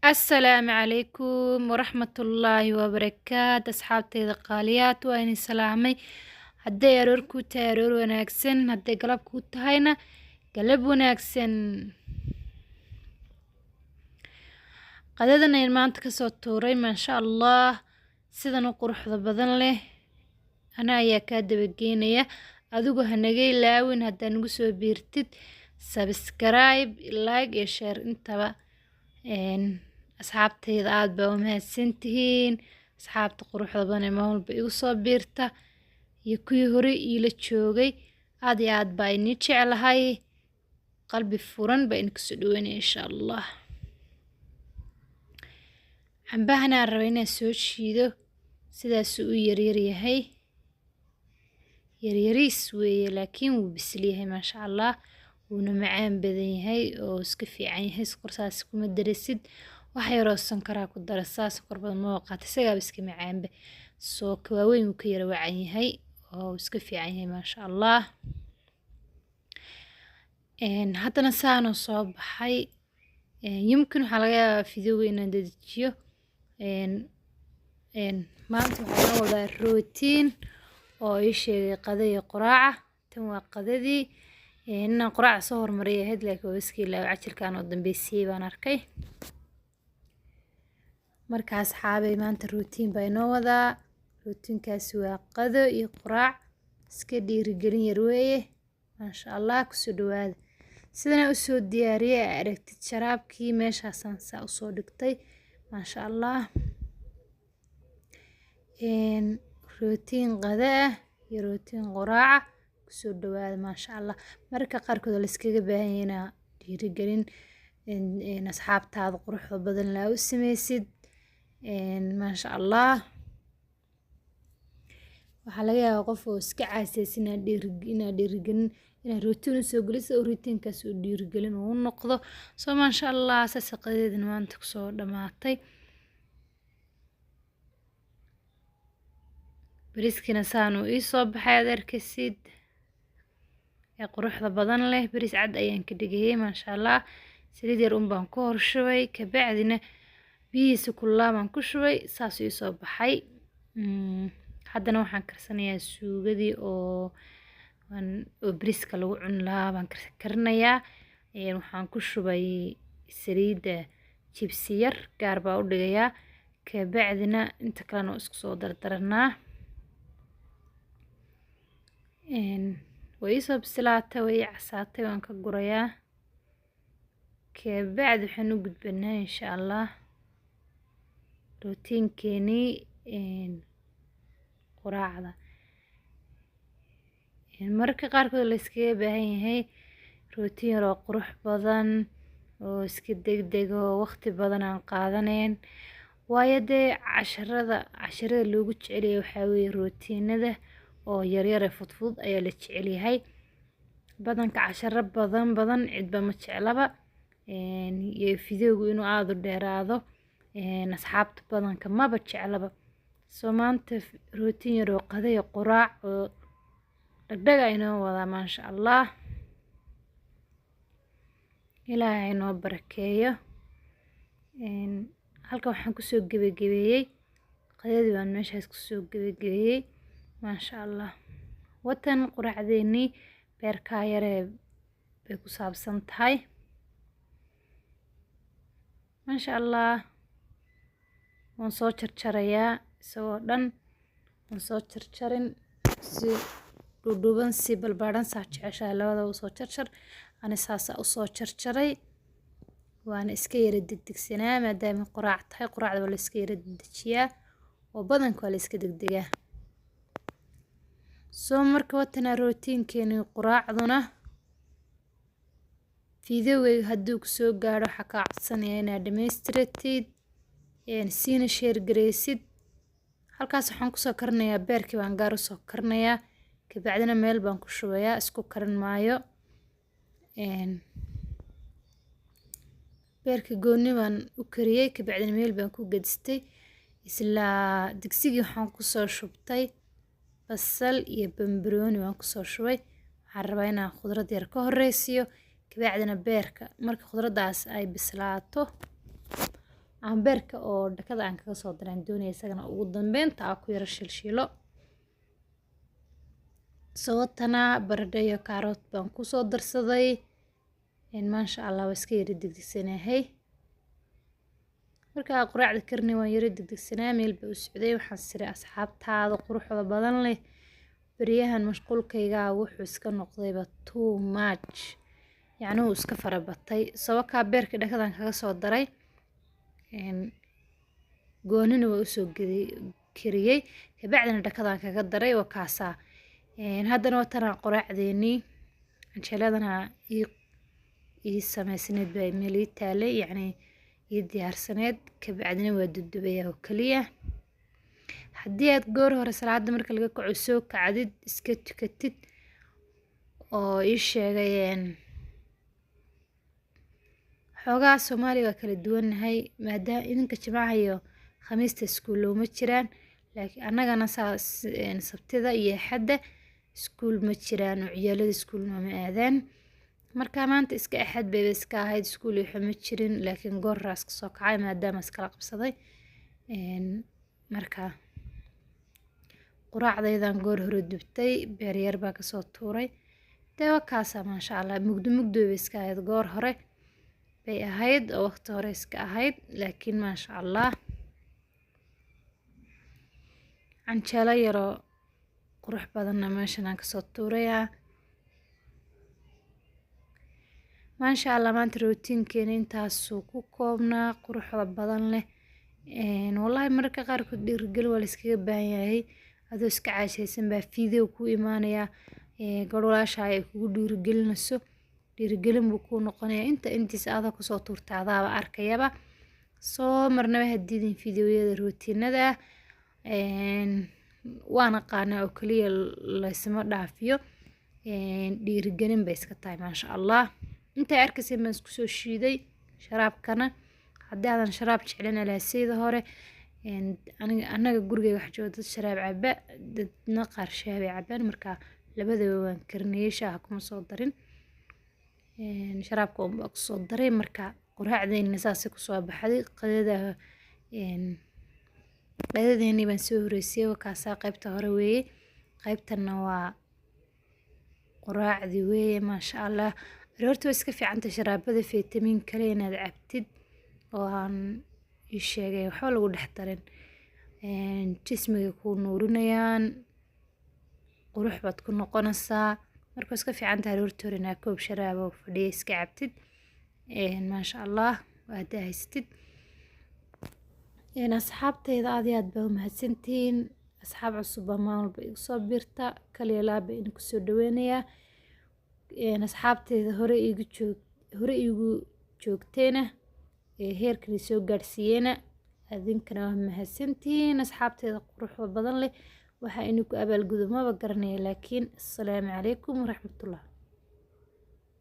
السلام عليكم ورحمة الله وبركاته أصحابتي قاليات وأنا سلامي هدي أروركو تارور وناكسن هدي قلبكو تهينا قلب وناكسن قدادنا المانتا كسو توري ما شاء الله سيدان وقروح بدن له أنا يا كادب الجينية أدوغو هنجي لاوين هدا نقصو بيرتد سبسكرايب لايك يا شير انتبا asxaabtayda aad baa u mahadsantihiin asxaabta quruxda badan ee maalba igu soo biirta iyo kuwii hore iila joogay aad iyo aad baa inii jeclahay qalbi furan baa idinka soo dhaweynaya insha allah cambahan aan rabay inaan soo shiido sidaasuu u yaryar yahay yaryariis weeye laakiin wuu bisil yahay maasha allah wuuna macaan badan yahay oo iska fiican yahay sokorsaas kuma darasid waxa yaroo sankaraa ku darasaa sokor badan ma qaata isagaaba iska macaanba soo waaweyn wuu ka yara wacan yahay oo iska fiican yahay maasha allah haddana saanoo soo baxay yumkin waxaa laga yaabaa fiidiyowga inaan dedejiyo maanta waxaa noo wadaa rootiin oo ii sheegay qada iyo quraaca tan waa qadadii inaan quraaca soo hormariyay ahayd laakiin waa iska ilaawa cajilkaan oo dambeysiyey baan arkay markaas xaabay maanta rootiin baa inoo wadaa rootiinkaasi waa qado iyo quraac iska dhiirigelin yar weeye maasha allah kusoo dhawaada sidana usoo diyaariyay aragtid sharaabkii meeshaasaan saa usoo dhigtay maasha allah rootiin qada ah iyo rootiin quraaca kusoo dhawaada maasha allah marka qaarkood la iskaga baahan yahay inaa dhiirigelin asxaabtaada quruxda badan laa u sameysid maasha allah waxaa laga yaabaa qof oo iska caasaysan inaa dhiirigelin inaa rootiin usoo geliso oo rootiinkaas uu dhiirigelin uu noqdo soo maasha allah saas qadeedina maanta kusoo dhamaatay bariiskina saanuu ii soo baxay aad arkaysid ee quruxda badan leh bariis cad ayaan ka dhigayay maasha allah saliid yar baan ku horshubay kabacdina biyihiisa kululaa baan ku shubay saasuu ii soo baxay haddana waxaan karsanayaa suugadii oo bariiska lagu cuni lahaa baan karinayaa waxaan ku shubay saliidda jibsi yar gaar baa u dhigayaa kabacdina inta kalena isku soo dardaranaa way isoo bislaatay way casaatay waan ka gurayaa kabacdi waxaan u gudbanaa insha allah rootiinkeenii quraacda mararka qaarkood la iskaga baahan yahay rootiin yaroo qurux badan oo iska degdeg oo waqti badan aan qaadaneyn waayo dee casharada loogu jecelyahay waxaa weeye rootiinada oo yaryar ee fudfud ayaa la jecel yahay badanka casharo badan cidba ma jeclaba iyo fiidiyowgu inuu aada u dheeraado asxaabta badanka maba jeclaba soo maanta rootiin yar oo qada iyo quraac oo dhagdhaga inoo wadaa maasha allah ilaahay inoo barakeeyo halkan waxaan kusoo gebagabeeyey qadadii baan meeshaas kusoo gebagabeeyey maasha allah watan quraacdeennii beerkaa yaree bay ku saabsan tahay maasha allah waan soo jarjarayaa isagoo dhan waan soo jarjarin si dhudhuban si balbaadhan saa jeceshahay labadaba usoo jarjar ani saasa usoo jarjaray waana iska yara degdegsanaa maadaama quraac tahay quraacda waa la iska yara dedejiyaa oo badanka waa la iska degdegaa soo marka watana rootiinkeenii quraacduna fiidiyowgayga hadduu kusoo gaadho waxaa kaa codsanayaa inaad dhamaystiratid siina sheer gareysid halkaas waxaan kusoo karinayaa beerkii baan gaar usoo karinayaa kabacdina meel baan ku shubayaa isku karin maayo beerka gooni baan u kariyey kabacdina meel baan ku gadistay isla digsigii waxaan kusoo shubtay basal iyo bambarooni waan kusoo shubay waxaan rabaa inaan khudrad yar ka horeysiyo kabacdina beerka marka khudraddaas ay bislaato aan beerka oo dhakada aan kaga soo daraan doonaya isagana ugu dambeynta aan ku yara shilshilo. sababtana baradho iyo kaarot baan ku soo darsaday maasha Allah waa iska yara degdegsanahay. markaa quraacda karni waan yara degdegsanaa meel baa u socday waxaan siray asxaabtaada quruxda badan leh beriyahan mashquulkayga wuxuu iska noqdayba too much yacni uu iska farabatay sababkaa beerka dhakadan kaga soo daray goonina waa usoo kariyey kabacdina dhakadan kaga daray waa kaasaa haddana watanaa quraacdeennii canjeeladana ii samaysneed baa meel ii taalay yacni ii diyaarsaneed kabacdina waa dudubaya oo kaliya. haddii aad goor hore salaada marka laga kaco soo kacdid iska tukatid oo ii sheegay xoogaa Soomaaliga kala duwanahay maadaama idinka jimcaha iyo khamiista iskuul looma jiraan laakiin annagana sabtida iyo axadda iskuul ma jiraan oo ciyaalada iskuul ma aadaan. marka maanta iska axad bay iska ahayd iskuul iyo ma jirin laakiin goor raas ka soo kacay maadaama iskala qabsaday marka quraacdaydan goor hore dubtay beer yar baa ka soo tuuray dee waa kaasa maasha Allah mugdo bay iska ahayd goor hore bay ahayd oo waqti hore iska ahayd laakiin maasha Allah canjeelo yaroo qurux badanna meeshan aan ka soo tuurayaa. maasha Allah maanta rootiinkeena intaasuu ku koobnaa quruxda badan leh wallahi mararka qaarkood dhiirigelin waa la iskaga baahan yahay adoo iska caashaysan baa video ku imaanaya garwalaasha ay kugu dhiirigelinayso dhiirigelin buu kuu noqonayaa intiisa aada kusoo tuurta adaaba arkayaba soo marnaba hadiidin fideoyada rootiinada waan aqaanaa oo kaliya laysma dhaafiyo dhiirigelin bay iska tahay maasha Allah. intay arkaysay baan isku soo shiiday sharaabkana haddii aadan sharaab jeclin alaasayda hore anaga gurigayga wax jooga dad sharaab caba dadna qaar shaah bay cabaan marka labadaba waan karniyey shaaha kuma soo darin sharaabka baan ku soo daray marka quraacdeena saasay ku soo baxday qadadeennii baan soo horeysay wakaasaa qaybta hore weeye qaybtana waa quraacdii weeye maasha Allah. horta waa iska fiicanta sharaabada fitamiin kale inaad cabtid oo aan ii sheegay waxba lagu dhex darin jismiga kuu nuurinayaan qurux baad ku noqonaysaa marka iska fiicanta horta hore inaad koob sharaab oo fadhiya iska cabtid maasha Allah waad haystid. asxaabtayda aad iyo aad baa u mahadsantihiin asxaab cusub baa maalin walba igu soo biirta kaliya laaba idin ku soo dhaweynayaa asxaabtayda hore igu joogteena heerkan soo gaarsiiyeyna adinkana waa mahadsantihiin asxaabtayda quruxda badan leh waxa inuu ku abaalgudo maba garanaya laakiin assalaamu calaykum waraxmatullah.